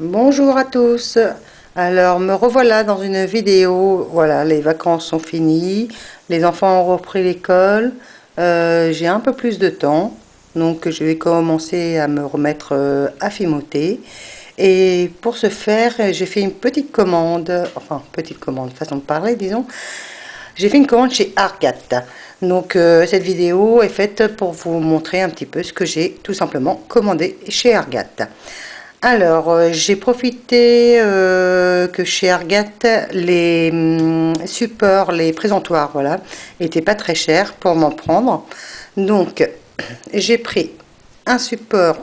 Bonjour à tous. Alors me revoilà dans une vidéo. Voilà, les vacances sont finies, les enfants ont repris l'école. J'ai un peu plus de temps, donc je vais commencer à me remettre à fimoter. Et pour ce faire, j'ai fait une petite commande, enfin petite commande, façon de parler, disons. J'ai fait une commande chez Argat. Donc cette vidéo est faite pour vous montrer un petit peu ce que j'ai tout simplement commandé chez Argat. Alors, j'ai profité que chez Argat, les supports, les présentoirs, voilà, n'étaient pas très chers pour m'en prendre. Donc, j'ai pris un support,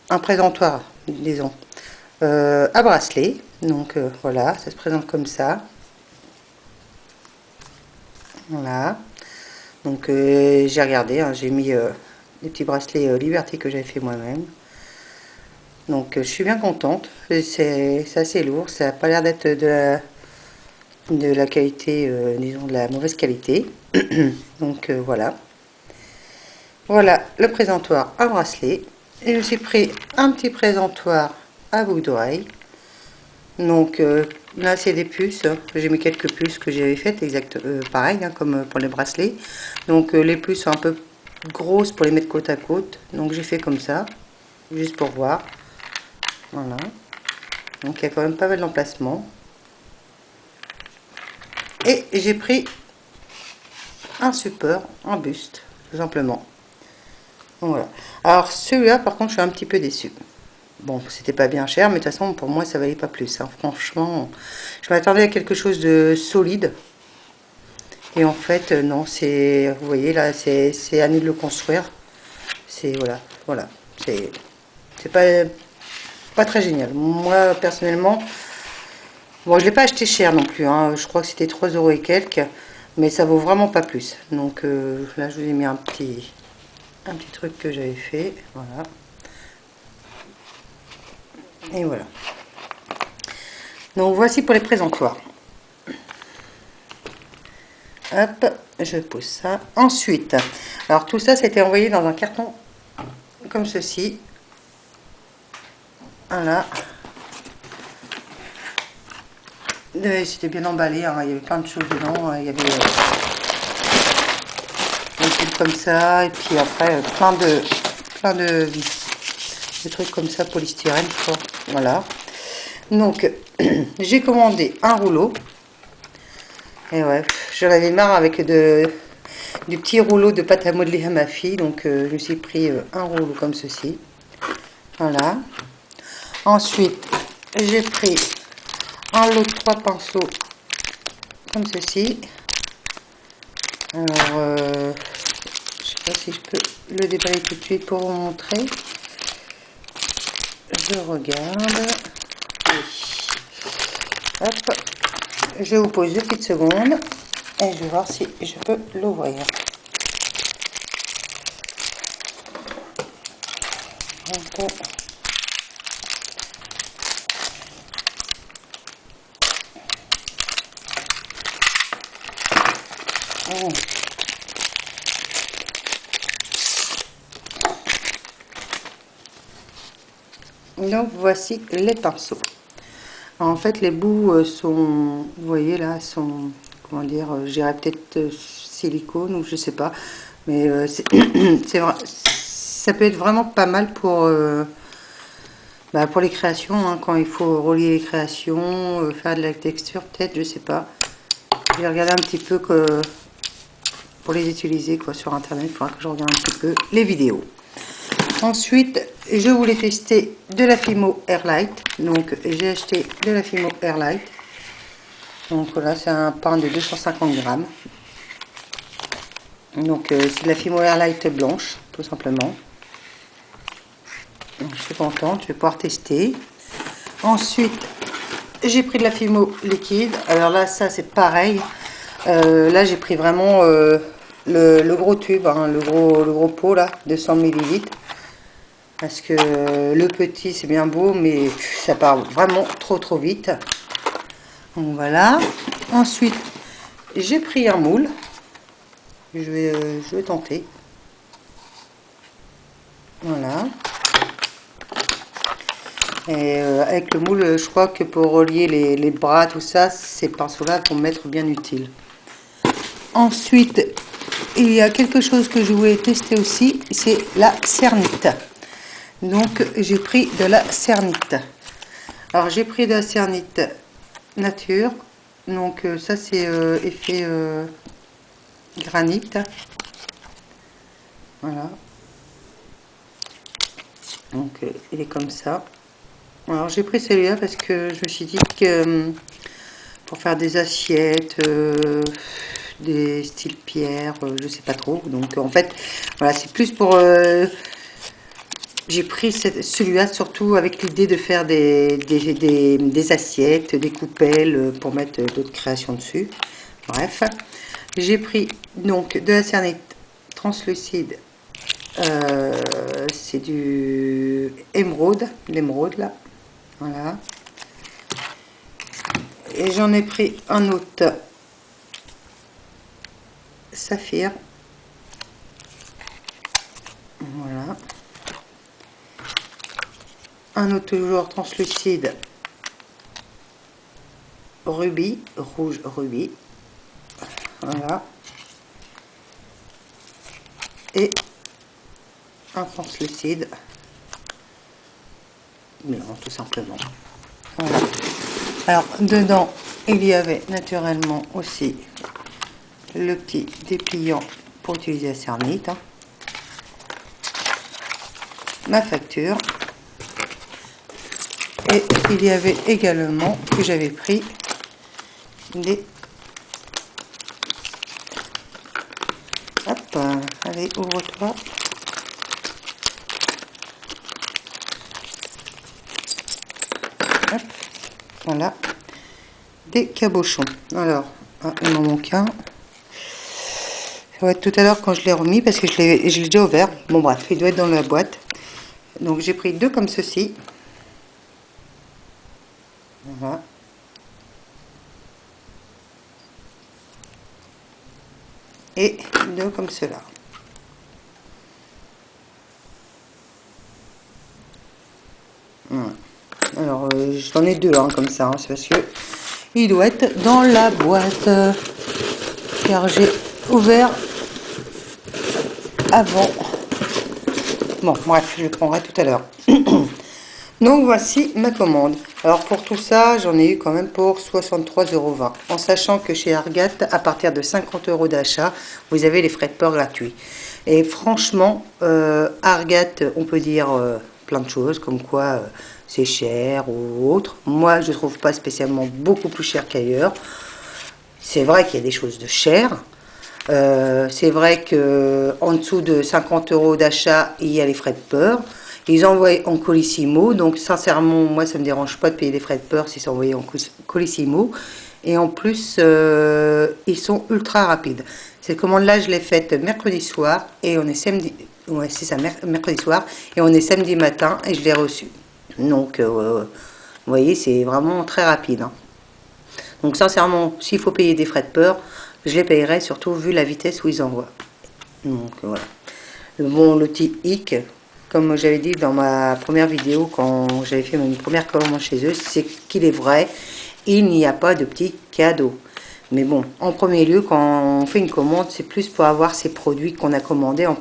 un présentoir, disons, à bracelet. Donc, voilà, ça se présente comme ça. Voilà. Donc, j'ai regardé, hein, j'ai mis des petits bracelets Liberté que j'avais fait moi-même. Donc je suis bien contente, c'est assez lourd, ça n'a pas l'air d'être de la qualité, disons de la mauvaise qualité. Donc voilà. Voilà le présentoir à bracelet. Et je me suis pris un petit présentoir à boucle d'oreille. Donc là c'est des puces, j'ai mis quelques puces que j'avais faites, pareil hein, comme pour les bracelets. Donc les puces sont un peu grosses pour les mettre côte à côte, donc j'ai fait comme ça, juste pour voir. Voilà. Donc il y a quand même pas mal d'emplacements. Et j'ai pris un support, un buste, tout simplement. Donc, voilà. Alors celui-là, par contre, je suis un petit peu déçue. Bon, c'était pas bien cher, mais de toute façon, pour moi, ça valait pas plus. Hein. Franchement, je m'attendais à quelque chose de solide. Et en fait, non, c'est, vous voyez là, c'est à nous de le construire. C'est, voilà. C'est pas très génial. Moi, personnellement, bon, je l'ai pas acheté cher non plus. Hein. Je crois que c'était 3 euros et quelques. Mais ça vaut vraiment pas plus. Donc là, je vous ai mis un petit truc que j'avais fait. Voilà. Et voilà. Donc voici pour les présentoirs. Hop, je pose ça. Ensuite, alors tout ça, c'était envoyé dans un carton comme ceci. Voilà. C'était bien emballé, hein. Il y avait plein de choses dedans. Il y avait des fils comme ça, et puis après plein de trucs comme ça, polystyrène, quoi. Voilà. Donc, j'ai commandé un rouleau. Et ouais, j'en avais marre avec du petit rouleau de pâte à modeler à ma fille. Donc, je me suis pris un rouleau comme ceci. Voilà. Ensuite, j'ai pris un lot de 3 pinceaux comme ceci. Alors, je sais pas si je peux le déballer tout de suite pour vous montrer. Je regarde. Oui. Hop. Je vous pose 2 petites secondes et je vais voir si je peux l'ouvrir. Donc, donc voici les pinceaux. En fait, les bouts sont, vous voyez là, sont, comment dire, je dirais peut-être silicone ou je sais pas, mais ça peut être vraiment pas mal pour les créations, hein, quand il faut relier les créations, faire de la texture peut-être, je sais pas. Je vais regarder un petit peu pour les utiliser quoi sur internet, il faudra que je regarde un petit peu les vidéos. Ensuite, je voulais tester de la Fimo Airlight. Donc, j'ai acheté de la Fimo Airlight. Donc, là, c'est un pain de 250 grammes. Donc, c'est de la Fimo Airlight blanche, tout simplement. Donc, je suis contente, je vais pouvoir tester. Ensuite, j'ai pris de la Fimo liquide. Alors là, ça, c'est pareil. Là, j'ai pris vraiment le gros tube, hein, le gros pot, là, de 100 ml. Parce que le petit c'est bien beau mais ça part vraiment trop vite. Donc voilà. Ensuite j'ai pris un moule. Je vais tenter. Voilà. Et avec le moule, je crois que pour relier les bras, tout ça, ces pinceaux-là vont m'être bien utiles. Ensuite, il y a quelque chose que je voulais tester aussi, c'est la cernite. Donc, j'ai pris de la cernite. Alors, j'ai pris de la cernite nature. Donc, ça, c'est effet granit. Voilà. Donc, il est comme ça. Alors, j'ai pris celui-là parce que je me suis dit que pour faire des assiettes, des styles pierre, je sais pas trop. Donc, en fait, voilà, c'est plus pour... j'ai pris celui-là surtout avec l'idée de faire des assiettes, des coupelles pour mettre d'autres créations dessus. Bref, j'ai pris donc de la cernite translucide. C'est du émeraude, l'émeraude là. Voilà. Et j'en ai pris un autre saphir. Voilà. Un autre toujours translucide rubis, rouge rubis. Voilà. Et un translucide blanc tout simplement. Voilà. Alors dedans il y avait naturellement aussi le petit dépliant pour utiliser la cernite, ma facture, et il y avait également, que j'avais pris, des... Hop, allez, ouvre-toi. Hop, voilà, des cabochons. Alors, il m'en manque un. Ça va être tout à l'heure quand je l'ai remis parce que je l'ai déjà ouvert. Bon bref, il doit être dans la boîte. Donc j'ai pris deux comme ceci. Voilà. Et deux comme cela. Voilà. Alors j'en ai deux comme ça, c'est parce que il doit être dans la boîte. Car j'ai ouvert avant. Bon, bref, je le prendrai tout à l'heure. Donc voici ma commande. Alors pour tout ça, j'en ai eu quand même pour 63,20 €. En sachant que chez Argat, à partir de 50 € d'achat, vous avez les frais de port gratuits. Et franchement, Argat, on peut dire plein de choses, comme quoi c'est cher ou autre. Moi, je ne trouve pas spécialement beaucoup plus cher qu'ailleurs. C'est vrai qu'il y a des choses de cher. C'est vrai que en dessous de 50 € d'achat, il y a les frais de port. Ils envoient en Colissimo, donc sincèrement, moi ça me dérange pas de payer des frais de port si c'est envoyé en Colissimo. Et en plus, ils sont ultra rapides. Cette commande-là, je l'ai faite mercredi soir et on est samedi. Ouais, c'est ça, mercredi soir et on est samedi matin et je l'ai reçu. Donc, vous voyez, c'est vraiment très rapide. Donc sincèrement, s'il faut payer des frais de port, je les payerai, surtout vu la vitesse où ils envoient. Donc voilà. Bon, le petit hic, comme j'avais dit dans ma première vidéo, quand j'avais fait une première commande chez eux, c'est qu'il est vrai, il n'y a pas de petits cadeaux. Mais bon, en premier lieu, quand on fait une commande, c'est plus pour avoir ces produits qu'on a commandés en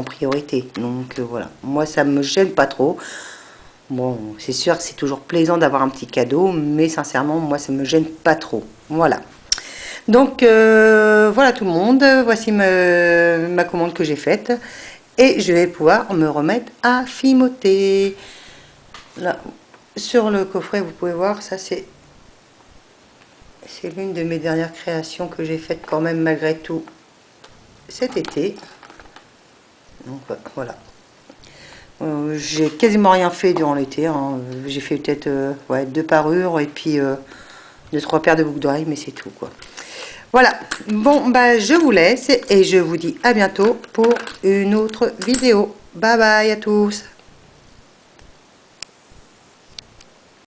priorité. Donc voilà, moi ça me gêne pas trop. Bon, c'est sûr que c'est toujours plaisant d'avoir un petit cadeau, mais sincèrement, moi ça me gêne pas trop. Voilà. Donc voilà tout le monde, voici ma commande que j'ai faite. Et je vais pouvoir me remettre à fimoter. Là, sur le coffret, vous pouvez voir, ça c'est l'une de mes dernières créations que j'ai faites quand même malgré tout cet été. Donc voilà. J'ai quasiment rien fait durant l'été. J'ai fait peut-être ouais, 2 parures et puis 2-3 paires de boucles d'oreilles, mais c'est tout quoi. Voilà, bon bah je vous laisse et je vous dis à bientôt pour une autre vidéo. Bye bye à tous.